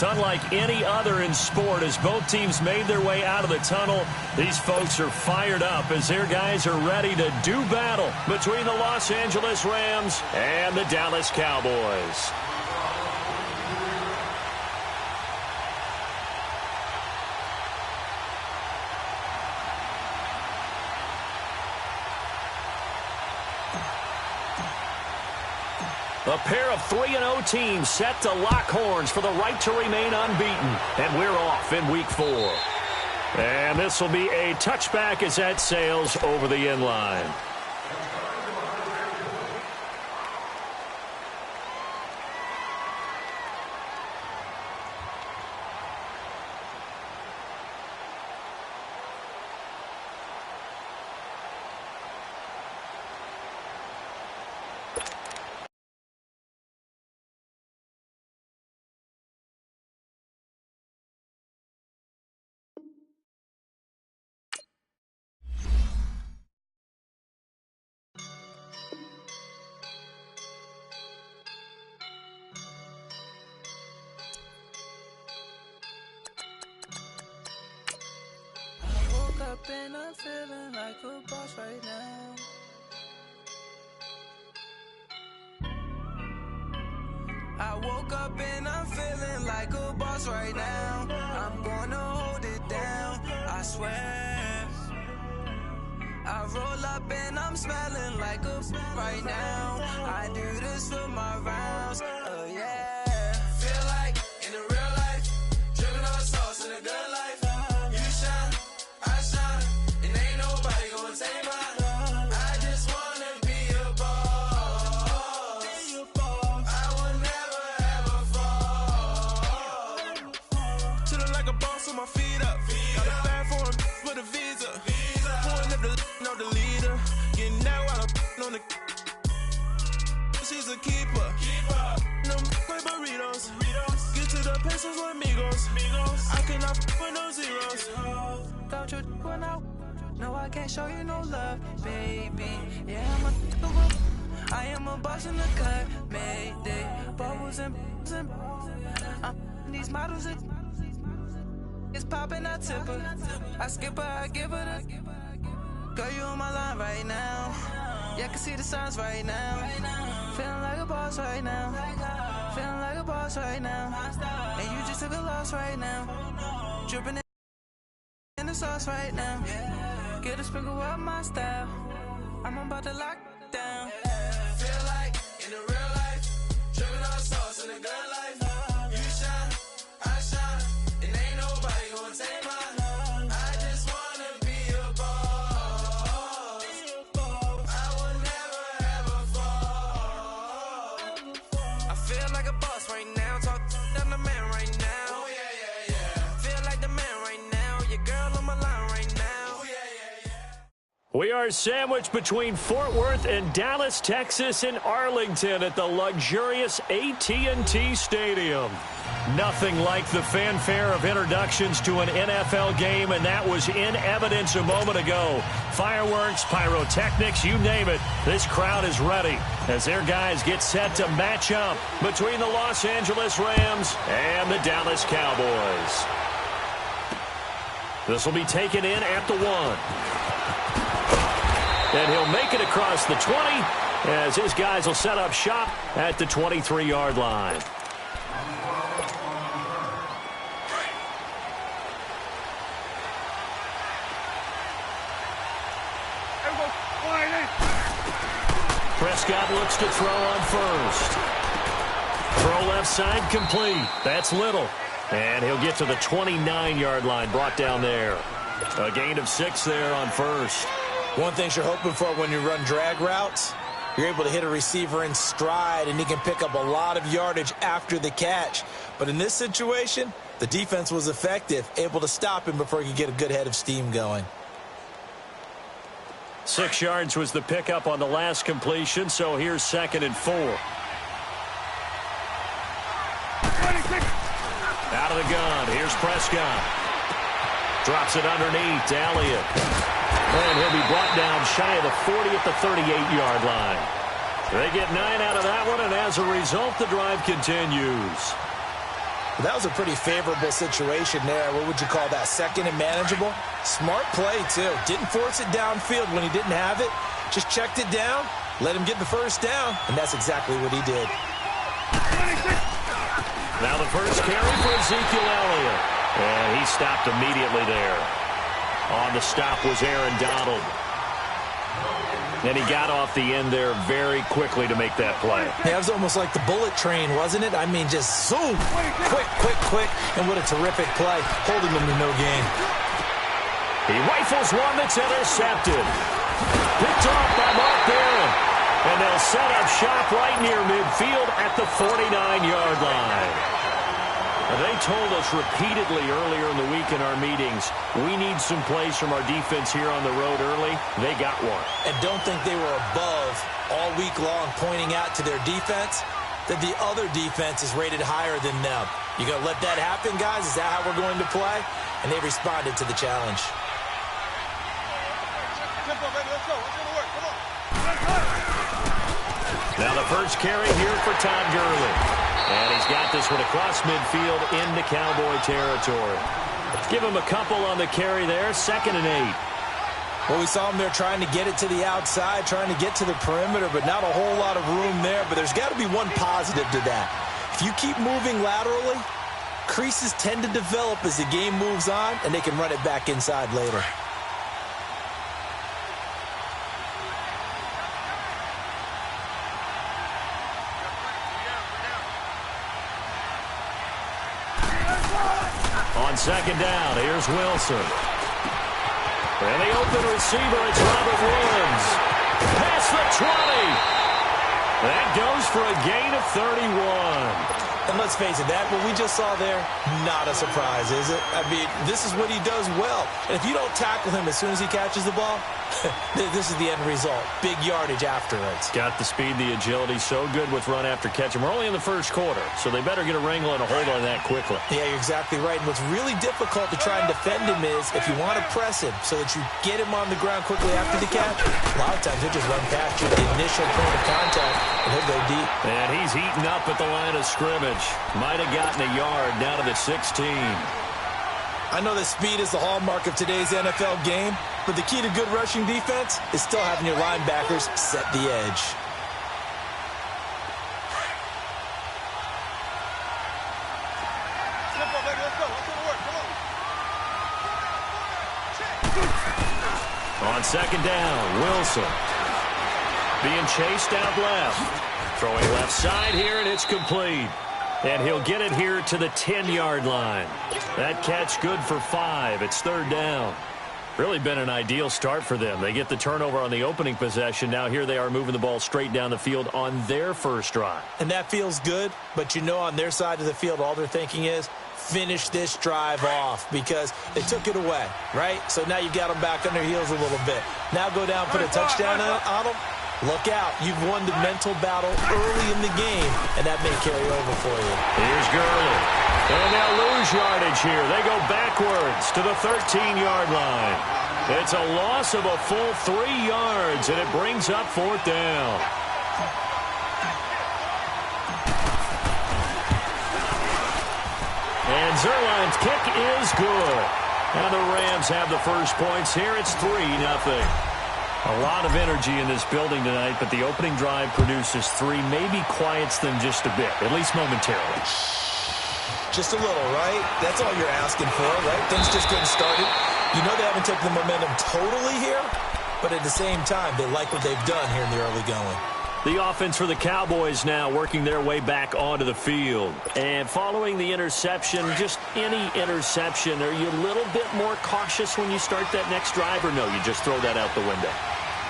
Unlike any other in sport, as both teams made their way out of the tunnel, these folks are fired up as their guys are ready to do battle between the Los Angeles Rams and the Dallas Cowboys. A pair of 3-0 teams set to lock horns for the right to remain unbeaten. And we're off in Week 4. And this will be a touchback as that sails over the end line. And I'm feeling like a boss right now. I woke up and I'm feeling like a boss right now. I'm gonna hold it down, I swear. I roll up and I'm smelling like a right now. I do this for my rounds, yeah. Feel like in the real life, dripping on sauce in a good life. She's a keeper. No burritos. Get to the pesos with amigos. I cannot with no zeros. Don't you run out? No, I can't show you no love, baby. Yeah, I am a boss in the cut. Mayday. Bubbles and these models. It's popping, I tip her. I skip her, I give her the. Girl, you on my line right now. Yeah, I can see the signs right now. Feeling like a boss right now. Feeling like a boss right now. And you just took a loss right now. Dripping in the sauce right now. Get a sprinkle up my style. I'm about to lock down. Feel like in the real life, dripping on sauce in a good life. You shine, I shine, and ain't nobody gonna take mine. We are sandwiched between Fort Worth and Dallas, Texas, and Arlington at the luxurious AT&T Stadium. Nothing like the fanfare of introductions to an NFL game, and that was in evidence a moment ago. Fireworks, pyrotechnics, you name it. This crowd is ready as their guys get set to match up between the Los Angeles Rams and the Dallas Cowboys. This will be taken in at the 1. And he'll make it across the 20 as his guys will set up shop at the 23-yard line. Prescott looks to throw on first. Throw left side complete. That's Little. And he'll get to the 29-yard line, brought down there. A gain of 6 there on first. One thing you're hoping for when you run drag routes, you're able to hit a receiver in stride, and he can pick up a lot of yardage after the catch. But in this situation, the defense was effective, able to stop him before he could get a good head of steam going. 6 yards was the pickup on the last completion, so here's 2nd and 4. Out of the gun, here's Prescott. Drops it underneath to Elliott. And he'll be brought down shy of the 40 at the 38-yard line. They get 9 out of that one, and as a result, the drive continues. But that was a pretty favorable situation there. What would you call that? Second and manageable? Smart play, too. Didn't force it downfield when he didn't have it. Just checked it down, let him get the first down, and that's exactly what he did. Now the first carry for Ezekiel Elliott. And he stopped immediately there. On the stop was Aaron Donald. And he got off the end there very quickly to make that play. Yeah, it was almost like the bullet train, wasn't it? I mean, just zoom, quick, quick, quick, and what a terrific play, holding him to no gain. He rifles one that's intercepted. Picked off by Mark Barron. And they'll set up shop right near midfield at the 49-yard line. They told us repeatedly earlier in the week in our meetings, we need some plays from our defense here on the road early. They got one. And don't think they were above all week long pointing out to their defense that the other defense is rated higher than them. You going to let that happen, guys? Is that how we're going to play? And they responded to the challenge. Now the first carry here for Todd Gurley. And he's got this one across midfield into Cowboy territory. Give him a couple on the carry there, 2nd and 8. Well, we saw him there trying to get it to the outside, trying to get to the perimeter, but not a whole lot of room there. But there's got to be one positive to that. If you keep moving laterally, creases tend to develop as the game moves on, and they can run it back inside later. On 2nd down, here's Wilson. And the open receiver, it's Robert Woods. Past the 20. That goes for a gain of 31. And let's face it, that what we just saw there, not a surprise, is it? I mean, this is what he does well. And if you don't tackle him as soon as he catches the ball, this is the end result. Big yardage afterwards. Got the speed, the agility, so good with run after catch. And we're only in the first quarter, so they better get a wrangle and a hold on that quickly. Yeah, you're exactly right. And what's really difficult to try and defend him is if you want to press him so that you get him on the ground quickly after the catch, a lot of times he'll just run past you at the initial point of contact, and he'll go deep. And he's heating up at the line of scrimmage. Might have gotten a yard down to the 16. I know that speed is the hallmark of today's NFL game, but the key to good rushing defense is still having your linebackers set the edge. On 2nd down, Wilson. Being chased out left. Throwing left side here, and it's complete. And he'll get it here to the 10-yard line. That catch good for 5. It's 3rd down. Really been an ideal start for them. They get the turnover on the opening possession. Now here they are moving the ball straight down the field on their first drive. And that feels good, but you know on their side of the field all they're thinking is finish this drive off because they took it away, right? So now you've got them back on their heels a little bit. Now go down, put a touchdown on them. Look out. You've won the mental battle early in the game, and that may carry over for you. Here's Gurley. And they'll lose yardage here. They go backwards to the 13-yard line. It's a loss of a full 3 yards, and it brings up 4th down. And Zerline's kick is good. And the Rams have the first points here. It's 3-0. A lot of energy in this building tonight, but the opening drive produces 3, maybe quiets them just a bit, at least momentarily. Just a little, right? That's all you're asking for, right? Things just getting started. You know they haven't taken the momentum totally here, but at the same time, they like what they've done here in the early going. The offense for the Cowboys now working their way back onto the field. And following the interception, just any interception, are you a little bit more cautious when you start that next drive, or no, you just throw that out the window?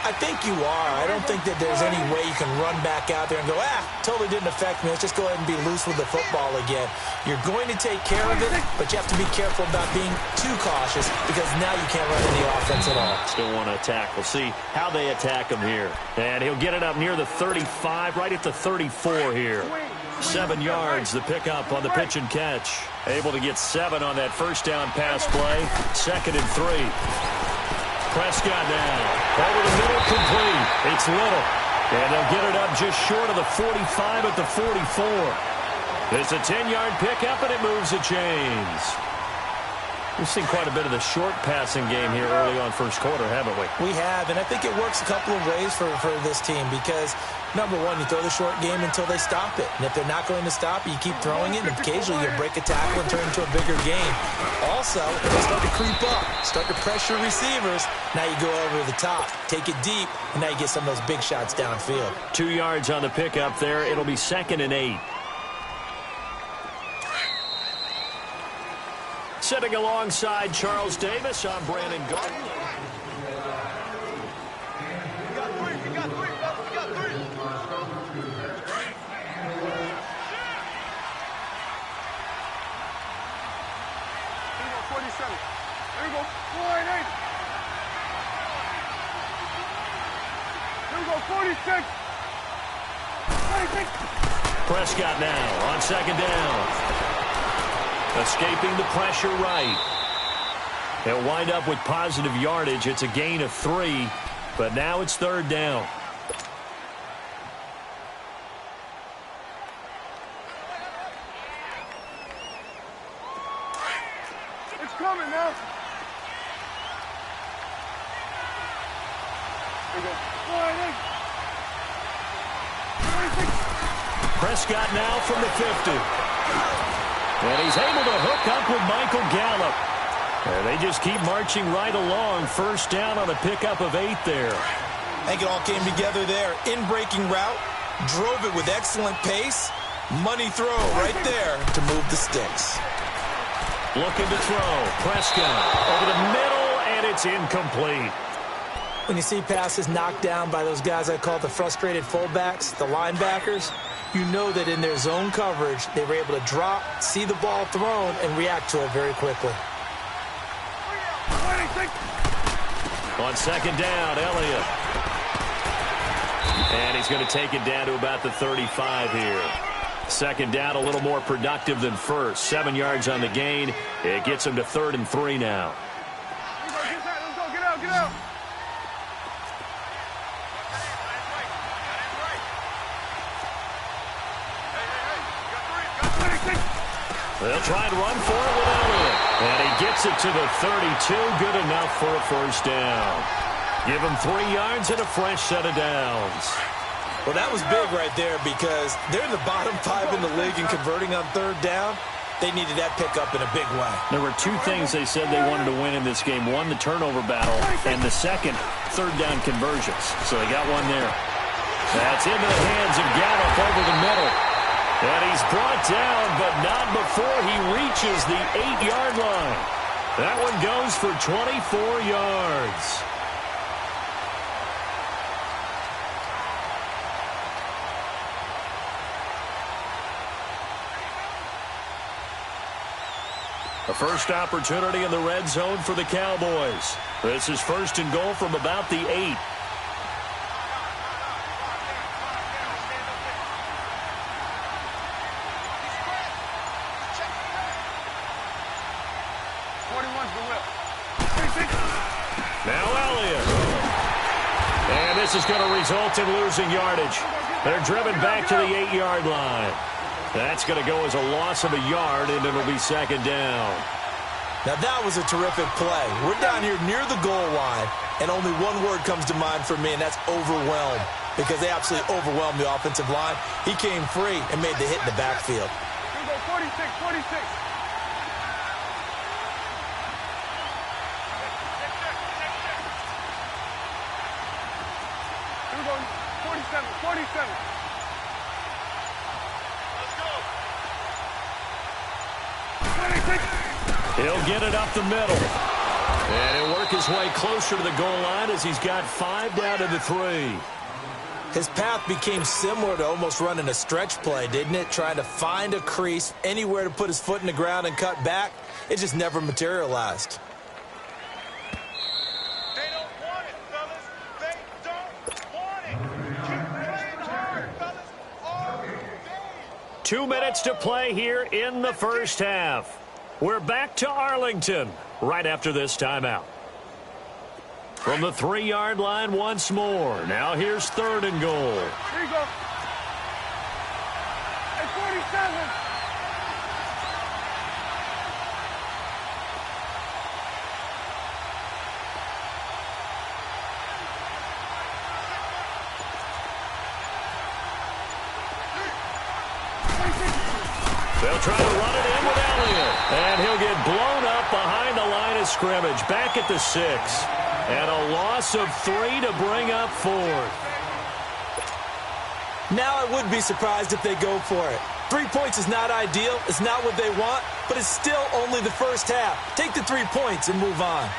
I think you are. I don't think that there's any way you can run back out there and go, totally didn't affect me. Let's just go ahead and be loose with the football again. You're going to take care of it, but you have to be careful about being too cautious because now you can't run any offense at all. Still want to attack. We'll see how they attack him here. And he'll get it up near the 35, right at the 34 here. 7 yards, the pickup on the pitch and catch. Able to get 7 on that first down pass play. 2nd and 3. Prescott now. Over the middle, complete. It's Little. And they'll get it up just short of the 45 at the 44. It's a 10-yard pickup, and it moves the chains. We've seen quite a bit of the short passing game here early on first quarter, haven't we? We have, and I think it works a couple of ways for this team because, number one, you throw the short game until they stop it. And if they're not going to stop it, you keep throwing it, and occasionally you'll break a tackle and turn it into a bigger game. Also, if they start to creep up, start to pressure receivers, now you go over the top, take it deep, and now you get some of those big shots downfield. 2 yards on the pickup there. It'll be 2nd and 8. Sitting alongside Charles Davis, I'm Brandon Gardner. We got three. 47. There we go. 4-8. Here we go. 46. 46. Prescott now on 2nd down. Escaping the pressure right. They'll wind up with positive yardage. It's a gain of 3, but now it's 3rd down. It's coming now. There we go. 4-8. 46. Prescott now from the 50. And he's able to hook up with Michael Gallup. And they just keep marching right along. 1st down on a pickup of 8 there. I think it all came together there. In-breaking route, drove it with excellent pace. Money throw right there to move the sticks. Looking to throw. Prescott over the middle, and it's incomplete. When you see passes knocked down by those guys I call the frustrated fullbacks, the linebackers, you know that in their zone coverage, they were able to drop, see the ball thrown, and react to it very quickly. On 2nd down, Elliott. And he's going to take it down to about the 35 here. 2nd down, a little more productive than 1st. 7 yards on the gain. It gets him to 3rd and 3 now. Let's go. Get out. They'll try and run for it with Elliott. And he gets it to the 32. Good enough for a 1st down. Give him 3 yards and a fresh set of downs. Well, that was big right there because they're in the bottom 5 in the league in converting on 3rd down. They needed that pickup in a big way. There were 2 things they said they wanted to win in this game. One, the turnover battle, and the second, 3rd down conversions. So they got one there. That's into the hands of Gallup over the middle. And he's brought down, but not before he reaches the 8-yard line. That one goes for 24 yards. A first opportunity in the red zone for the Cowboys. This is 1st and goal from about the 8. Now Elliott. And this is going to result in losing yardage. They're driven back to the 8-yard line. That's going to go as a loss of a yard, and it'll be 2nd down. Now that was a terrific play. We're down here near the goal line, and only one word comes to mind for me, and that's overwhelmed, because they absolutely overwhelmed the offensive line. He came free and made the hit in the backfield. Here we go, 46. Here we go, 47. Let's go. 26. He'll get it up the middle. And he'll work his way closer to the goal line as he's got 5 down to the 3. His path became similar to almost running a stretch play, didn't it? Trying to find a crease, anywhere to put his foot in the ground and cut back. It just never materialized. They don't want it, fellas. They don't want it. Keep playing hard, fellas. All day. 2 minutes to play here in the first half. We're back to Arlington right after this timeout. From the 3-yard line once more. Now here's 3rd and goal. Here you go. At 47. They'll try to run it in with Elliott. And he'll get blown up behind the line of scrimmage. Back at the 6. And a loss of 3 to bring up 4th. Now I would be surprised if they go for it. 3 points is not ideal. It's not what they want, but it's still only the first half. Take the 3 points and move on.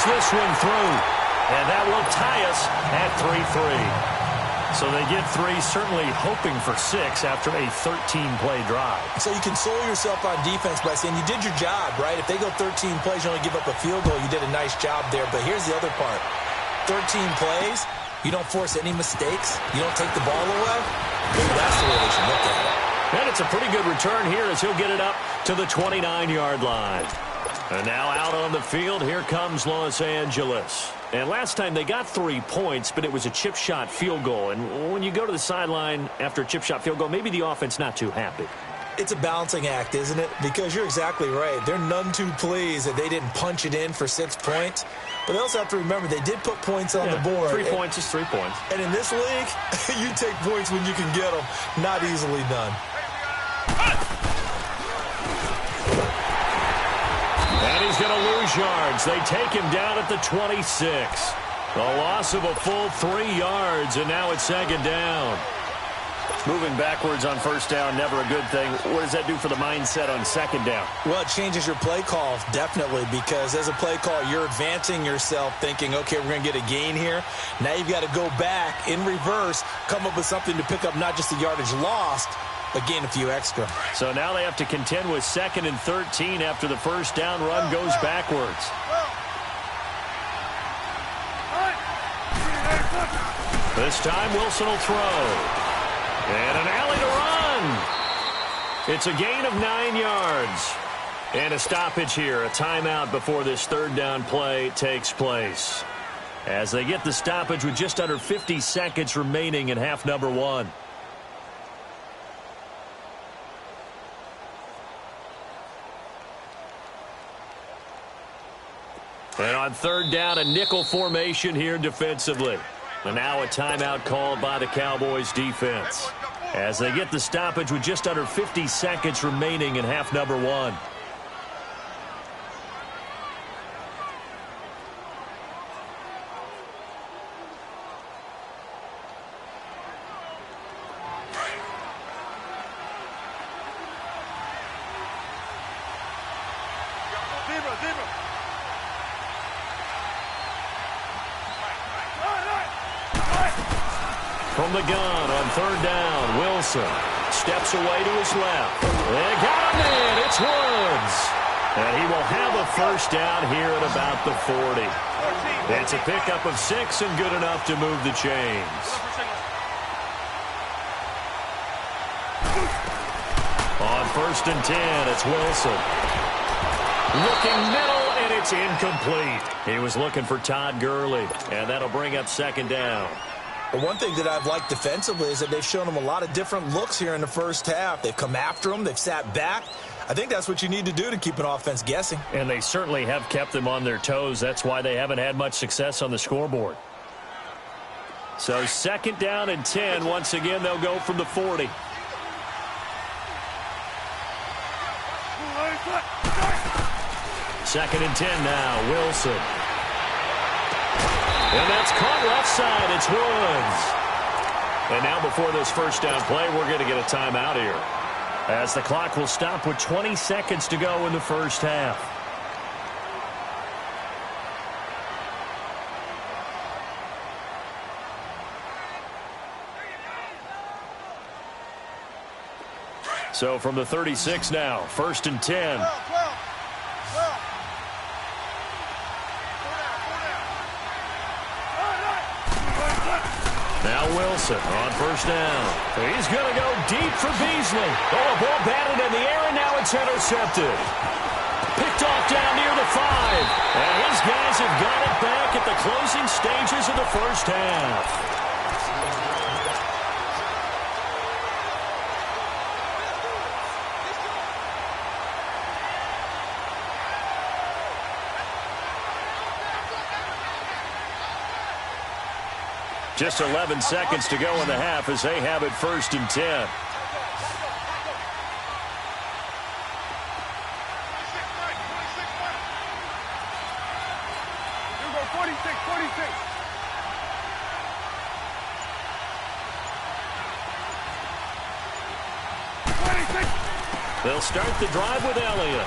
This one through, and that will tie us at 3-3. So they get 3, certainly hoping for 6 after a 13-play drive. So you console yourself on defense by saying you did your job, right? If they go 13 plays, you only give up a field goal, you did a nice job there. But here's the other part. 13 plays, you don't force any mistakes, you don't take the ball away. Maybe that's the way they should look at it. And it's a pretty good return here as he'll get it up to the 29-yard line. And now out on the field, here comes Los Angeles. And last time they got 3 points, but it was a chip shot field goal. And when you go to the sideline after a chip shot field goal, maybe the offense not too happy. It's a balancing act, isn't it? Because you're exactly right. They're none too pleased that they didn't punch it in for 6 points. But they also have to remember they did put points on the board. 3 points is 3 points. And in this league, you take points when you can get them. Not easily done. And he's going to lose yards. They take him down at the 26. A loss of a full 3 yards, and now it's 2nd down. Moving backwards on 1st down, never a good thing. What does that do for the mindset on 2nd down? Well, it changes your play call, definitely, because as a play call, you're advancing yourself thinking, okay, we're going to get a gain here. Now you've got to go back in reverse, come up with something to pick up not just the yardage lost, but gain a few extra. So now they have to contend with 2nd and 13 after the 1st down run goes backwards. This time Wilson will throw. And an alley to run. It's a gain of 9 yards. And a stoppage here, a timeout before this 3rd down play takes place. As they get the stoppage with just under 50 seconds remaining in half number 1. And on 3rd down, a nickel formation here defensively. And now a timeout called by the Cowboys defense. As they get the stoppage with just under 50 seconds remaining in half number 1. From the gun on 3rd down, Wilson steps away to his left. They got him in. It's Woods. And he will have a 1st down here at about the 40. It's a pickup of 6 and good enough to move the chains. On 1st and 10, it's Wilson. Looking middle, and it's incomplete. He was looking for Todd Gurley, and that'll bring up 2nd down. But one thing that I've liked defensively is that they've shown him a lot of different looks here in the 1st half. They've come after him. They've sat back. I think that's what you need to do to keep an offense guessing. And they certainly have kept them on their toes. That's why they haven't had much success on the scoreboard. So 2nd down and 10. Once again, they'll go from the 40. Second and 10 now, Wilson. And that's caught left side. It's Woods. And now before this 1st down play, we're going to get a timeout here, as the clock will stop with 20 seconds to go in the 1st half. So from the 36 now, 1st and 10. Now Wilson on 1st down. He's going to go deep for Beasley. Oh, a ball batted in the air, and now it's intercepted. Picked off down near the 5. And his guys have got it back at the closing stages of the first half. Just 11 seconds to go in the half as they have it 1st and 10. They'll start the drive with Elliott.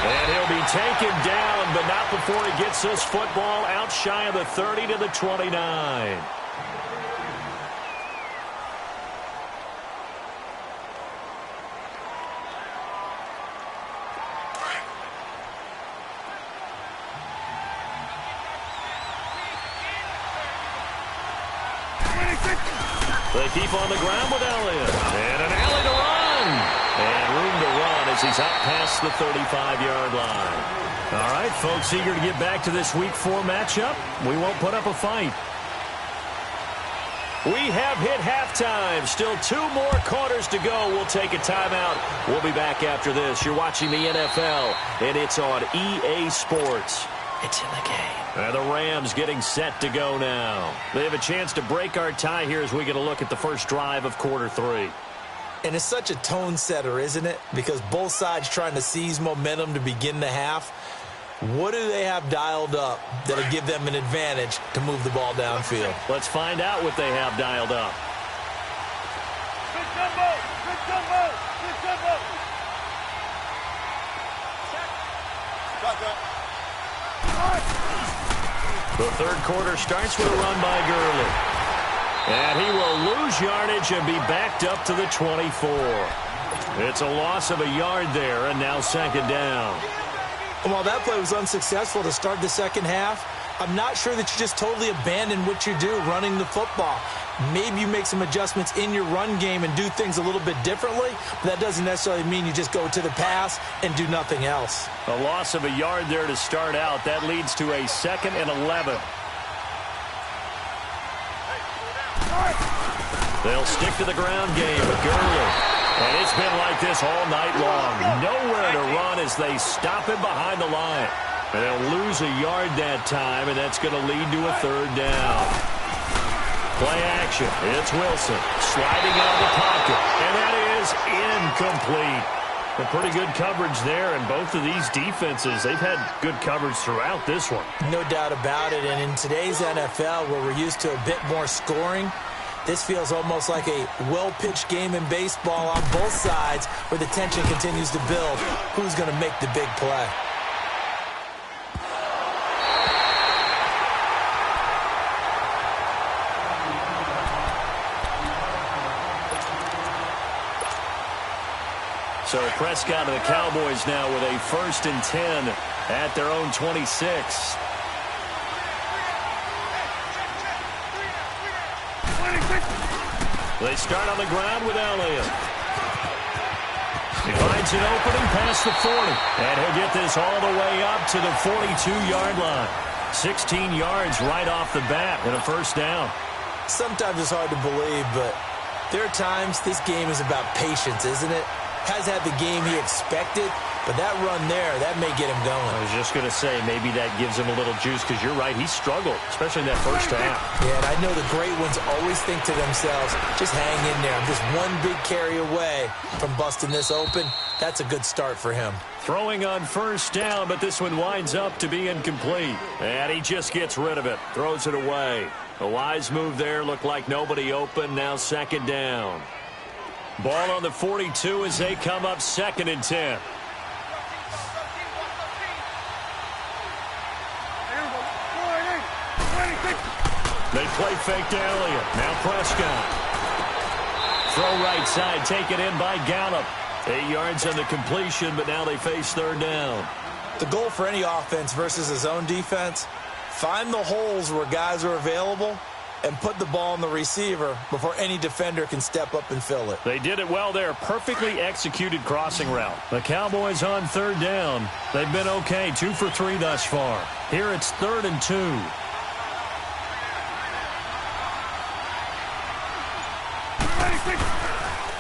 And he'll be taken down, but not before he gets this football out shy of the 30 to the 29. They keep on the ground with Elliott. And an alley to run. And room to run as he's out past the 35-yard line. All right, folks, eager to get back to this Week 4 matchup. We won't put up a fight. We have hit halftime. Still 2 more quarters to go. We'll take a timeout. We'll be back after this. You're watching the NFL, and it's on EA Sports. It's in the game. And the Rams getting set to go now. They have a chance to break our tie here as we get a look at the first drive of quarter 3. And it's such a tone setter, isn't it? Because both sides trying to seize momentum to begin the half. What do they have dialed up that'll give them an advantage to move the ball downfield? Let's find out what they have dialed up. Good combo! Good combo! Good combo! The third quarter starts with a run by Gurley. And he will lose yardage and be backed up to the 24. It's a loss of a yard there, and now 2nd down. And while that play was unsuccessful to start the second half, I'm not sure that you just totally abandon what you do running the football. Maybe you make some adjustments in your run game and do things a little bit differently, but that doesn't necessarily mean you just go to the pass and do nothing else. A loss of a yard there to start out. That leads to a 2nd and 11. They'll stick to the ground game with Gurley. And it's been like this all night long. Nowhere to run as they stop him behind the line. And they'll lose a yard that time, and that's going to lead to a 3rd down. Play action. It's Wilson sliding out of the pocket. And that is incomplete. A pretty good coverage there, and both of these defenses, they've had good coverage throughout this one. No doubt about it. And in today's NFL, where we're used to a bit more scoring, this feels almost like a well-pitched game in baseball on both sides where the tension continues to build. Who's going to make the big play? So Prescott and the Cowboys now with a 1st and 10 at their own 26. They start on the ground with Elliott. He finds an opening past the 40. And he'll get this all the way up to the 42-yard line. 16 yards right off the bat and a 1st down. Sometimes it's hard to believe, but there are times this game is about patience, isn't it? Has had the game he expected, but that run there, that may get him going. I was just going to say, maybe that gives him a little juice, because you're right, he struggled, especially in that first half. Yeah, and I know the great ones always think to themselves, just hang in there. I'm just one big carry away from busting this open. That's a good start for him. Throwing on 1st down, but this one winds up to be incomplete. And he just gets rid of it, throws it away. A wise move there, looked like nobody open, now 2nd down. Ball on the 42 as they come up 2nd and 10. They play fake to Elliott. Now Prescott. Throw right side, taken in by Gallup. 8 yards on the completion, but now they face 3rd down. The goal for any offense versus his own defense, find the holes where guys are available and put the ball on the receiver before any defender can step up and fill it. They did it well there. Perfectly executed crossing route. The Cowboys on third down. They've been okay. 2 for 3 thus far. Here it's 3rd and 2.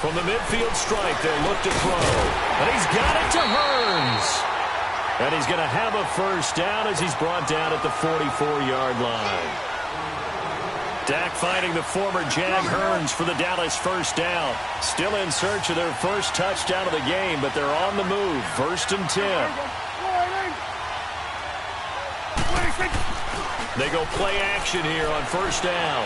From the midfield stripe, they'll look to throw. And he's got it to Hearns. And he's going to have a first down as he's brought down at the 44-yard line. Dak finding the former Jag Hearns for the Dallas first down. Still in search of their first touchdown of the game, but they're on the move. 1st and 10. They go play action here on first down.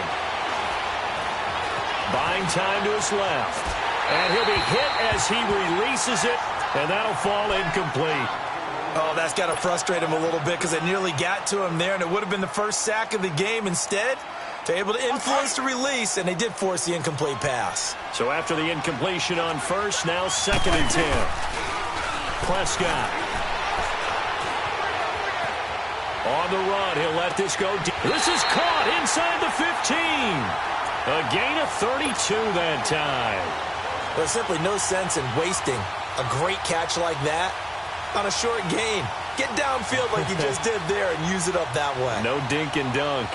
Buying time to his left. And he'll be hit as he releases it, and that'll fall incomplete. Oh, that's got to frustrate him a little bit because they nearly got to him there, and it would have been the first sack of the game. Instead, they're able to influence the release, and they did force the incomplete pass. So after the incompletion on first, now 2nd and 10. Prescott. On the run, he'll let this go deep. This is caught inside the 15. A gain of 32 that time. There's simply no sense in wasting a great catch like that on a short gain. Get downfield like you just did there and use it up that way. No dink and dunk.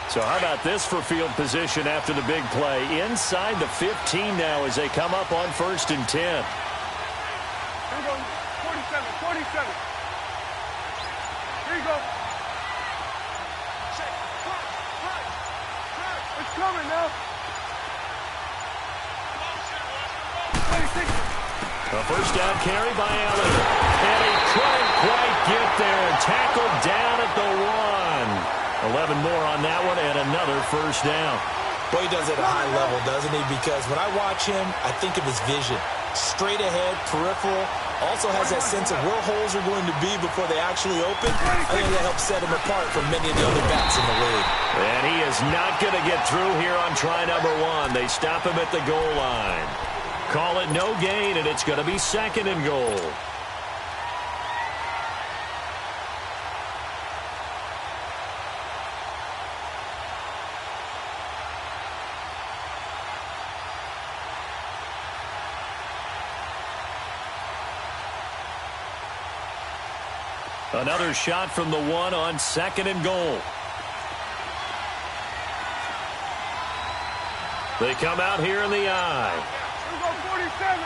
So how about this for field position after the big play? Inside the 15 now as they come up on 1st and 10. Here we go. 47. Here you go. It's coming now. A first down carry by Allen. And he couldn't quite get there. Tackled down at the 1. 11 more on that one and another first down. Boy, he does it at a high level, doesn't he? Because when I watch him, I think of his vision. Straight ahead, peripheral. Also has that sense of where holes are going to be before they actually open. I think that helps set him apart from many of the other backs in the league. And he is not going to get through here on try number 1. They stop him at the goal line. Call it no gain, and it's going to be 2nd and goal. Another shot from the 1 on 2nd and goal. They come out here in the eye. Here we go, 47.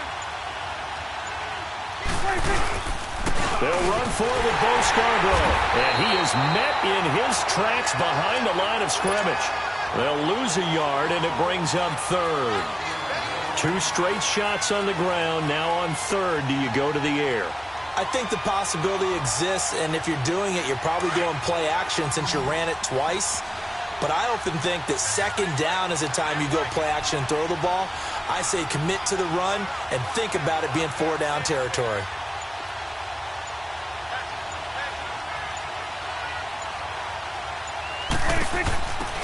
They'll run forward with Bo Scarborough. And he is met in his tracks behind the line of scrimmage. They'll lose a yard, and it brings up 3rd. 2 straight shots on the ground. Now on 3rd, do you go to the air? I think the possibility exists, and if you're doing it, you're probably doing play action since you ran it twice. But I often think that 2nd down is the time you go play action and throw the ball. I say commit to the run and think about it being 4-down territory.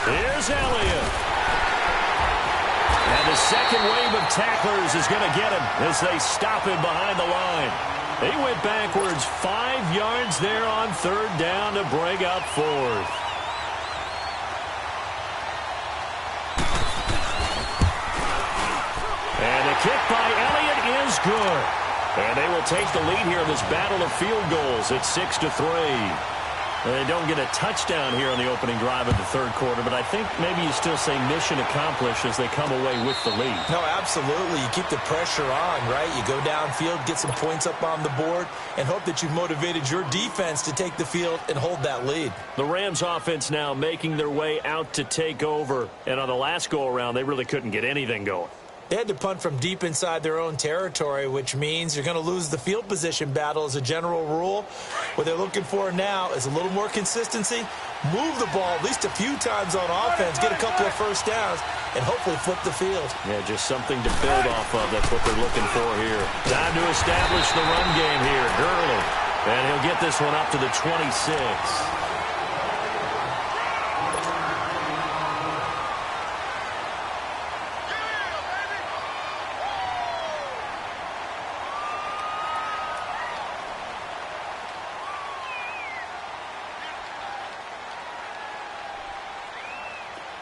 Here's Elliott. And the second wave of tacklers is going to get him as they stop him behind the line. He went backwards 5 yards there on 3rd down to bring up 4th. And the kick by Elliott is good. And they will take the lead here in this battle of field goals at 6-3. They don't get a touchdown here on the opening drive of the 3rd quarter, but I think maybe you still say mission accomplished as they come away with the lead. No, absolutely. You keep the pressure on, right? You go downfield, get some points up on the board, and hope that you've motivated your defense to take the field and hold that lead. The Rams offense now making their way out to take over. And on the last go-around, they really couldn't get anything going. They had to punt from deep inside their own territory, which means you're going to lose the field position battle as a general rule. What they're looking for now is a little more consistency, move the ball at least a few times on offense, get a couple of first downs, and hopefully flip the field. Yeah, just something to build off of. That's what they're looking for here. Time to establish the run game here. Gurley. And he'll get this one up to the 26.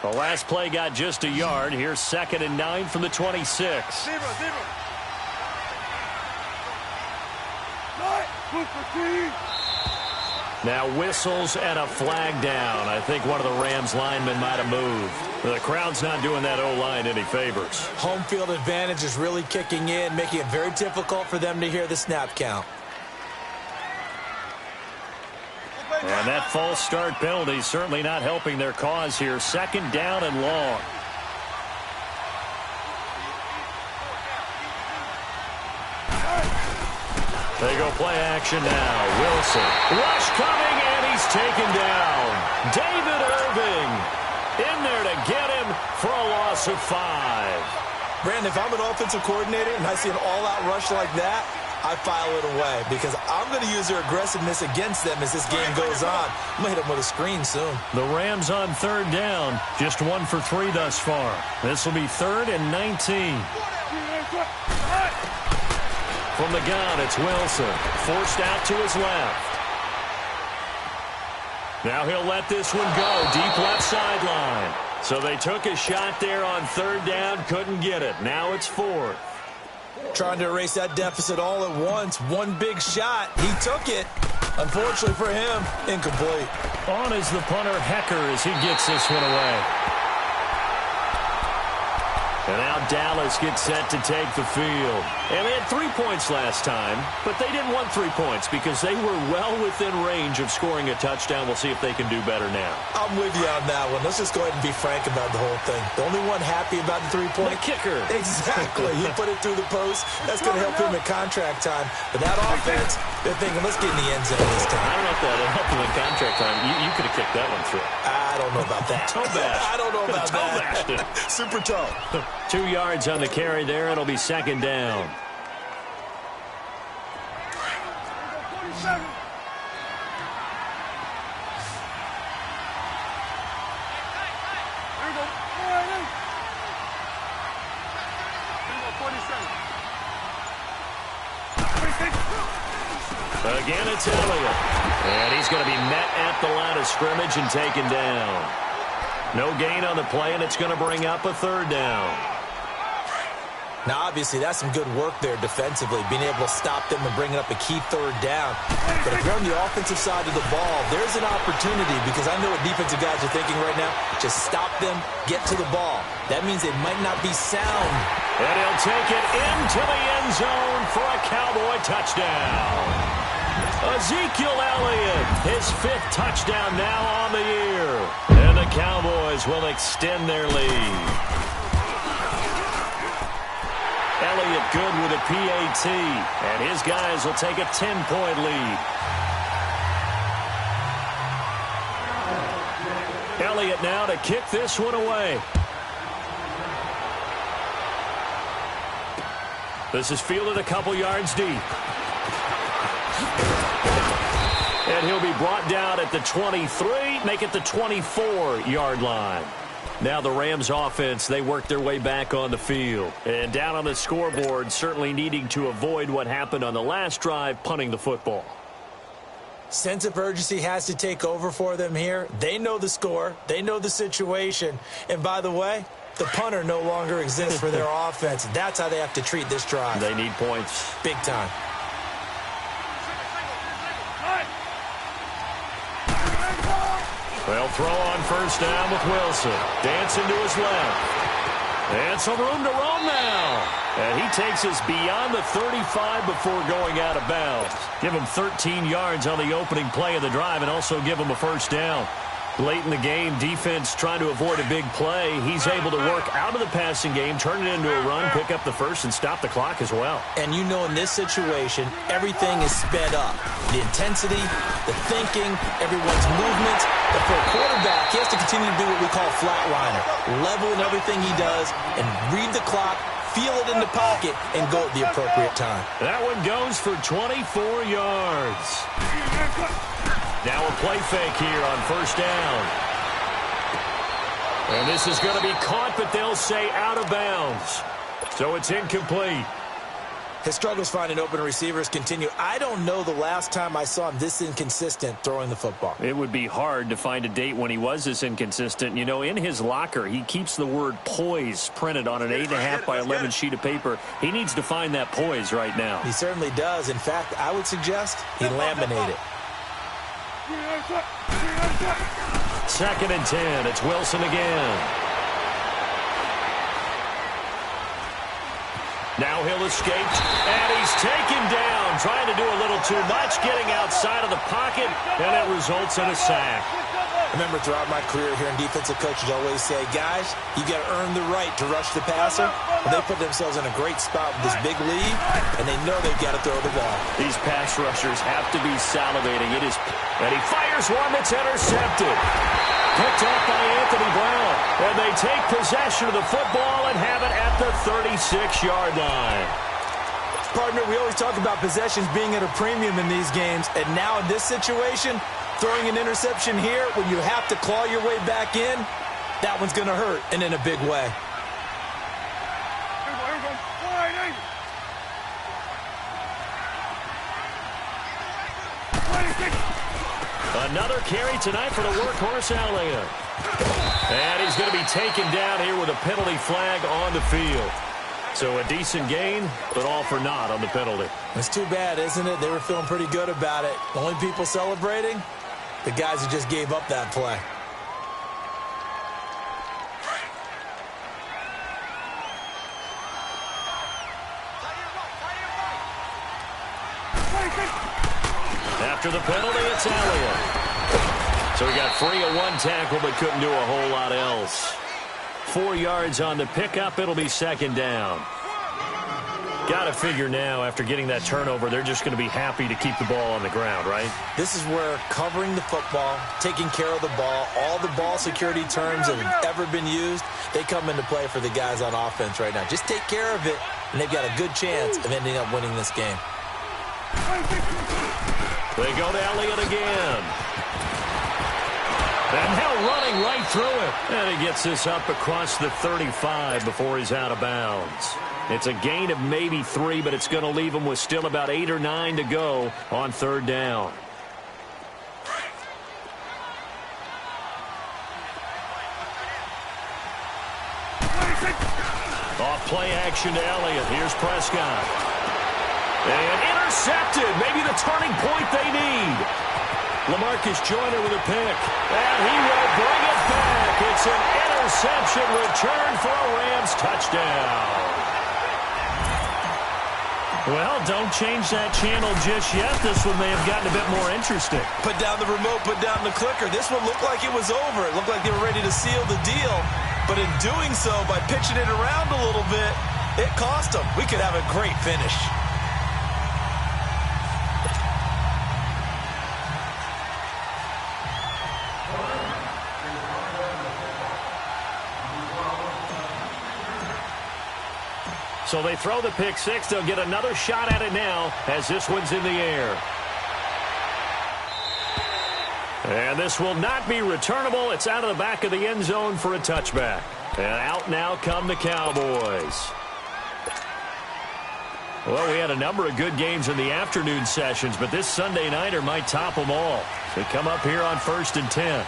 The last play got just a yard. Here's 2nd and 9 from the 26. Now whistles and a flag down. I think one of the Rams linemen might have moved. The crowd's not doing that O-line any favors. Home field advantage is really kicking in, making it very difficult for them to hear the snap count. And that false start penalty certainly not helping their cause here. 2nd down and long. They go play action now. Wilson. Rush coming, and he's taken down. David Irving in there to get him for a loss of 5. Brandon, if I'm an offensive coordinator and I see an all-out rush like that, I file it away because I'm going to use their aggressiveness against them as this game goes on. I'm going to hit them with a screen soon. The Rams on 3rd down. Just 1 for 3 thus far. This will be 3rd and 19. From the gun, it's Wilson. Forced out to his left. Now he'll let this one go. Deep left sideline. So they took a shot there on 3rd down. Couldn't get it. Now it's 4th. Trying to erase that deficit all at once. One big shot. He took it. Unfortunately for him, incomplete. On is the punter, Hecker, as he gets this one away. And now Dallas gets set to take the field. And they had 3 points last time, but they didn't want 3 points because they were well within range of scoring a touchdown. We'll see if they can do better now. I'm with you on that one. Let's just go ahead and be frank about the whole thing. The only one happy about the 3-point? The kicker. Exactly. He put it through the post. That's going to help him at contract time. But that offense, they're thinking, let's get in the end zone this time. I don't know if that helped him in contract time. You could have kicked that one through. I don't know about that. Toe bash. I don't know about that. Super toe. 2 yards on the carry there. It'll be 2nd down. Again, it's Elliott. And he's going to be met at the line of scrimmage and taken down. No gain on the play, and it's going to bring up a 3rd down. Now, obviously, that's some good work there defensively, being able to stop them and bringing up a key 3rd down. But if you're on the offensive side of the ball, there's an opportunity because I know what defensive guys are thinking right now. Just stop them, get to the ball. That means they might not be sound. And he'll take it into the end zone for a Cowboy touchdown. Ezekiel Elliott, his 5th touchdown now on the year. And the Cowboys will extend their lead. Elliott good with a PAT, and his guys will take a 10-point lead. Elliott now to kick this one away. This is fielded a couple yards deep. And he'll be brought down at the 23, make it the 24-yard line. Now the Rams offense, they work their way back on the field. And down on the scoreboard, certainly needing to avoid what happened on the last drive, punting the football. Sense of urgency has to take over for them here. They know the score. They know the situation. And by the way, the punter no longer exists for their offense. That's how they have to treat this drive. They need points. Big time. They'll throw on 1st down with Wilson. Dancing to his left. And some room to roam now. And he takes us beyond the 35 before going out of bounds. Give him 13 yards on the opening play of the drive and also give him a 1st down. Late in the game, defense trying to avoid a big play. He's able to work out of the passing game, turn it into a run, pick up the 1st, and stop the clock as well. And you know in this situation, everything is sped up. The intensity, the thinking, everyone's movements. But for a quarterback, he has to continue to do what we call flatliner. Level in everything he does and read the clock, feel it in the pocket, and go at the appropriate time. That one goes for 24 yards. Now a play fake here on 1st down. And this is going to be caught, but they'll say out of bounds. So it's incomplete. His struggles finding open receivers continue. I don't know the last time I saw him this inconsistent throwing the football. It would be hard to find a date when he was this inconsistent. You know, in his locker, he keeps the word poise printed on an 8.5 by 11 sheet of paper. He needs to find that poise right now. He certainly does. In fact, I would suggest he laminate it. 2nd and 10. It's Wilson again. Now he'll escape, and he's taken down, trying to do a little too much, getting outside of the pocket, and it results in a sack. Remember, throughout my career here in defensive coaches always say, guys, you got to earn the right to rush the passer. Well, they put themselves in a great spot with this big lead, and they know they've got to throw the ball. These pass rushers have to be salivating. And he fires one that's intercepted. Picked up by Anthony Brown. And they take possession of the football and have it at the 36-yard line. Partner, we always talk about possessions being at a premium in these games. And now in this situation, throwing an interception here when you have to claw your way back in, that one's going to hurt, and in a big way. Another carry tonight for the workhorse Elliott. And he's going to be taken down here with a penalty flag on the field. So a decent gain, but all for naught on the penalty. It's too bad, isn't it? They were feeling pretty good about it. The only people celebrating, the guys who just gave up that play. After the penalty, it's Elliott. So he got free of one tackle, but couldn't do a whole lot else. 4 yards on the pickup. It'll be 2nd down. Got to figure now, after getting that turnover, they're just going to be happy to keep the ball on the ground, right? This is where covering the football, taking care of the ball, all the ball security terms that have ever been used, they come into play for the guys on offense right now. Just take care of it, and they've got a good chance of ending up winning this game. They go to Elliott again. And now running right through it. And he gets this up across the 35 before he's out of bounds. It's a gain of maybe 3, but it's going to leave him with still about 8 or 9 to go on 3rd down. Off play action to Elliott. Here's Prescott. And intercepted. Maybe the turning point they need. LaMarcus Joyner with a pick. And he will bring it back. It's an interception return for a Rams touchdown. Well, don't change that channel just yet. This one may have gotten a bit more interesting. Put down the remote, put down the clicker. This one looked like it was over. It looked like they were ready to seal the deal. But in doing so, by pitching it around a little bit, it cost them. We could have a great finish. So they throw the pick six. They'll get another shot at it now as this one's in the air. And this will not be returnable. It's out of the back of the end zone for a touchback. And out now come the Cowboys. Well, we had a number of good games in the afternoon sessions, but this Sunday nighter might top them all. So they come up here on 1st and 10.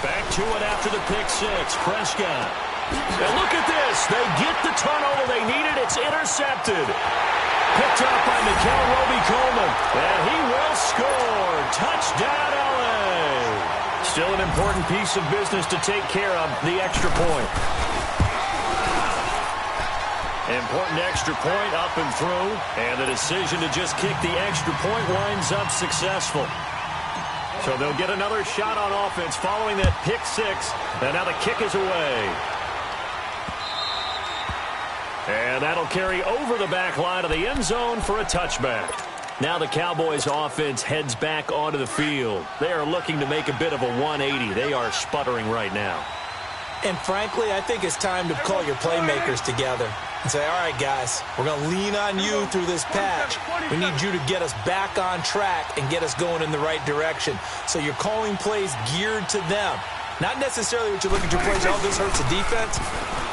Back to it after the pick six. Prescott. And look at this. They get the turnover they needed. It's intercepted. Picked up by Mikel Roby-Coleman. And he will score. Touchdown, LA. Still an important piece of business to take care of, the extra point. Important extra point up and through. And the decision to just kick the extra point winds up successful. So they'll get another shot on offense following that pick six. And now the kick is away. And that'll carry over the back line of the end zone for a touchback. Now the Cowboys offense heads back onto the field. They are looking to make a bit of a 180. They are sputtering right now. And frankly, I think it's time to call your playmakers together and say, all right, guys, we're going to lean on you through this patch. We need you to get us back on track and get us going in the right direction. So you're calling plays geared to them. Not necessarily what you look at your plays, oh, this hurts the defense.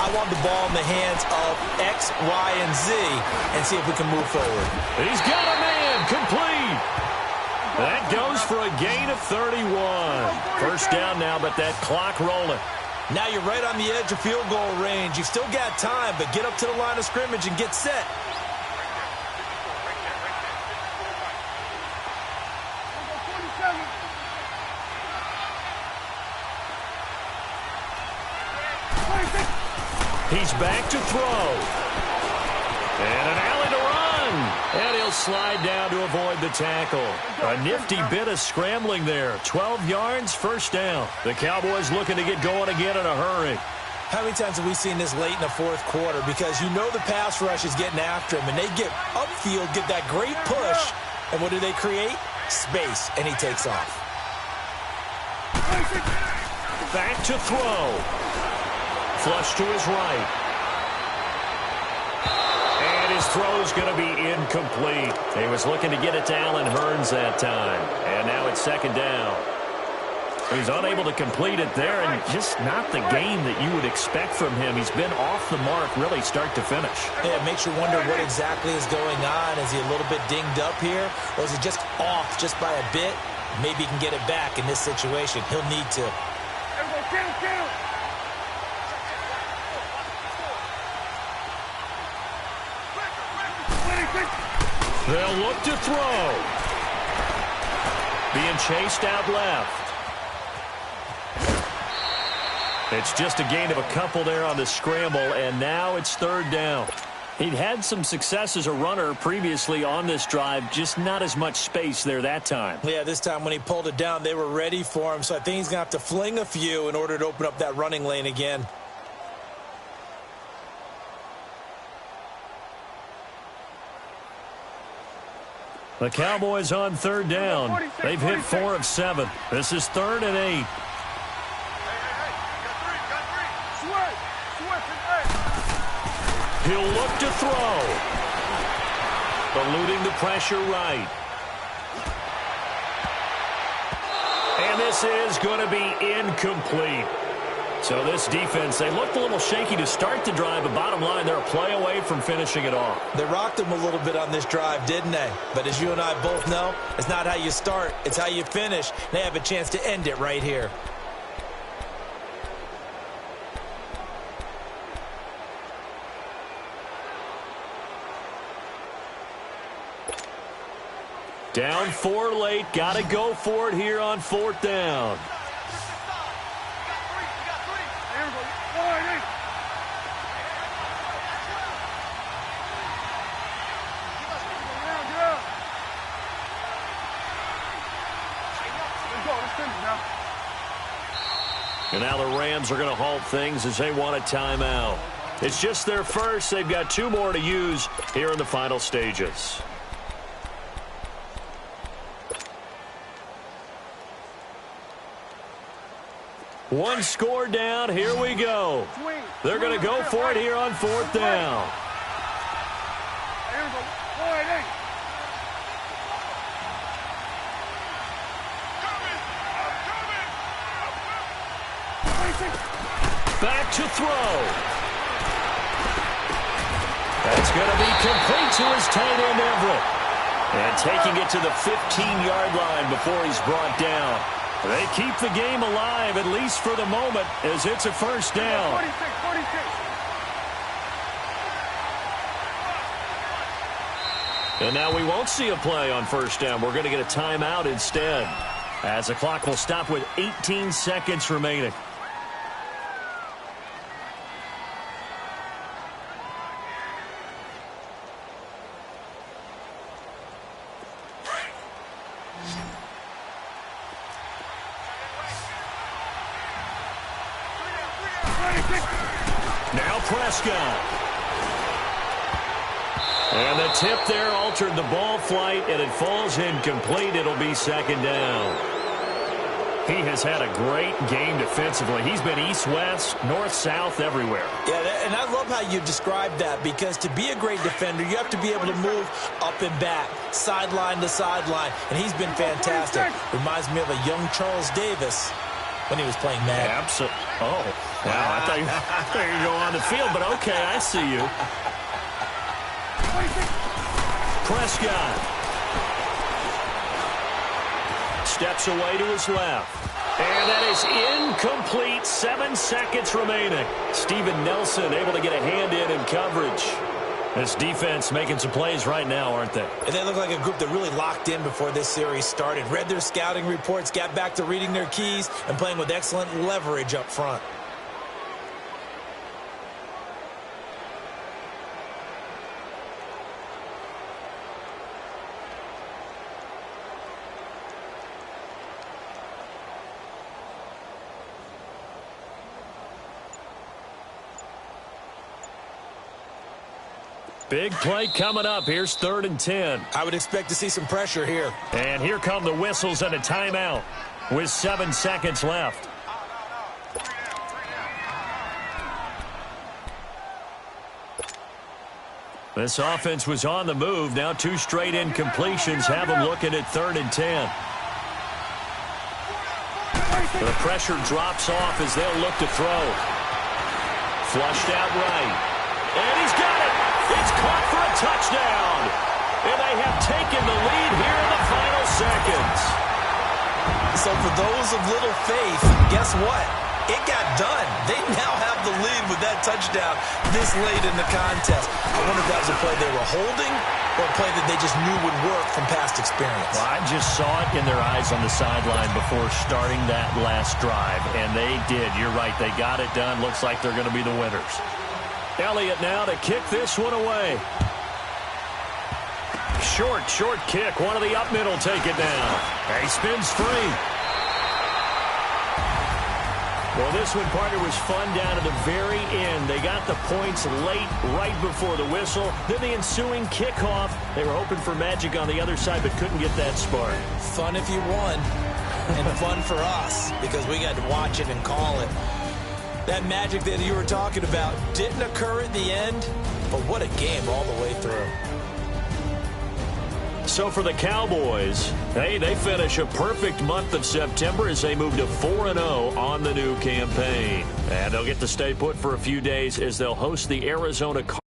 I want the ball in the hands of X, Y, and Z and see if we can move forward. He's got a man complete. That goes for a gain of 31. First down now, but that clock rolling. Now you're right on the edge of field goal range. You've still got time, but get up to the line of scrimmage and get set. He's back to throw. And an alley to run. And he'll slide down to avoid the tackle. A nifty bit of scrambling there. 12 yards, first down. The Cowboys looking to get going again in a hurry. How many times have we seen this late in the fourth quarter? Because you know the pass rush is getting after him, and they get upfield, get that great push, and what do they create? Space, and he takes off. Back to throw. Flush to his right. And his throw's going to be incomplete. He was looking to get it to Allen Hurns that time. And now it's second down. He's unable to complete it there, and just not the game that you would expect from him. He's been off the mark really start to finish. Yeah, it makes you wonder what exactly is going on. Is he a little bit dinged up here, or is he just off just by a bit? Maybe he can get it back in this situation. He'll need to. They'll look to throw. Being chased out left. It's just a gain of a couple there on the scramble, and now it's third down. He'd had some success as a runner previously on this drive, just not as much space there that time. Yeah, this time when he pulled it down, they were ready for him, so I think he's going to have to fling a few in order to open up that running lane again. The Cowboys on third down. They've hit 4 of 7. This is 3rd and 8. He'll look to throw. Eluding the pressure right. And this is going to be incomplete. So this defense, they looked a little shaky to start the drive, but bottom line, they're a play away from finishing it off. They rocked him a little bit on this drive, didn't they? But as you and I both know, it's not how you start, it's how you finish. They have a chance to end it right here. Down 4 late, got to go for it here on 4th down. And now the Rams are going to halt things as they want a timeout. It's just their first. They've got 2 more to use here in the final stages. One score down. Here we go. They're going to go for it here on 4th down. Back to throw. That's going to be complete to his tight end, Everett. And taking it to the 15-yard line before he's brought down. They keep the game alive, at least for the moment, as it's a first down. 46. And now we won't see a play on first down. We're going to get a timeout instead, as the clock will stop with 18 seconds remaining. Now Prescott. And the tip there altered the ball flight, and it falls incomplete. It'll be second down. He has had a great game defensively. He's been east-west, north-south, everywhere. Yeah, and I love how you described that, because to be a great defender, you have to be able to move up and back, sideline to sideline, and he's been fantastic. Reminds me of a young Charles Davis when he was playing Madden. Absolutely. Oh. Wow, I thought you were going on the field, but okay, I see you. Prescott steps away to his left. And that is incomplete. 7 seconds remaining. Steven Nelson able to get a hand in coverage. This defense making some plays right now, aren't they? And they look like a group that really locked in before this series started. Read their scouting reports, got back to reading their keys, and playing with excellent leverage up front. Big play coming up. Here's 3rd and 10. I would expect to see some pressure here. And here come the whistles and a timeout with 7 seconds left. This offense was on the move. Now 2 straight incompletions have them looking at 3rd and 10. The pressure drops off as they'll look to throw. Flushed out right. And he's got it. It's caught for a touchdown. And they have taken the lead here in the final seconds. So for those of little faith, guess what? It got done. They now have the lead with that touchdown this late in the contest. I wonder if that was a play they were holding or a play that they just knew would work from past experience. Well, I just saw it in their eyes on the sideline before starting that last drive, and they did. You're right. They got it done. Looks like they're going to be the winners. Elliott now to kick this one away. Short kick. One of the up middle take it down. He spins free. Well, this one, partner, was fun down to the very end. They got the points late, right before the whistle. Then the ensuing kickoff. They were hoping for magic on the other side, but couldn't get that spark. Fun if you won, and fun for us, because we got to watch it and call it. That magic that you were talking about didn't occur at the end, but what a game all the way through. So for the Cowboys, hey, they finish a perfect month of September as they move to 4-0 on the new campaign. And they'll get to stay put for a few days as they'll host the Arizona Cardinals.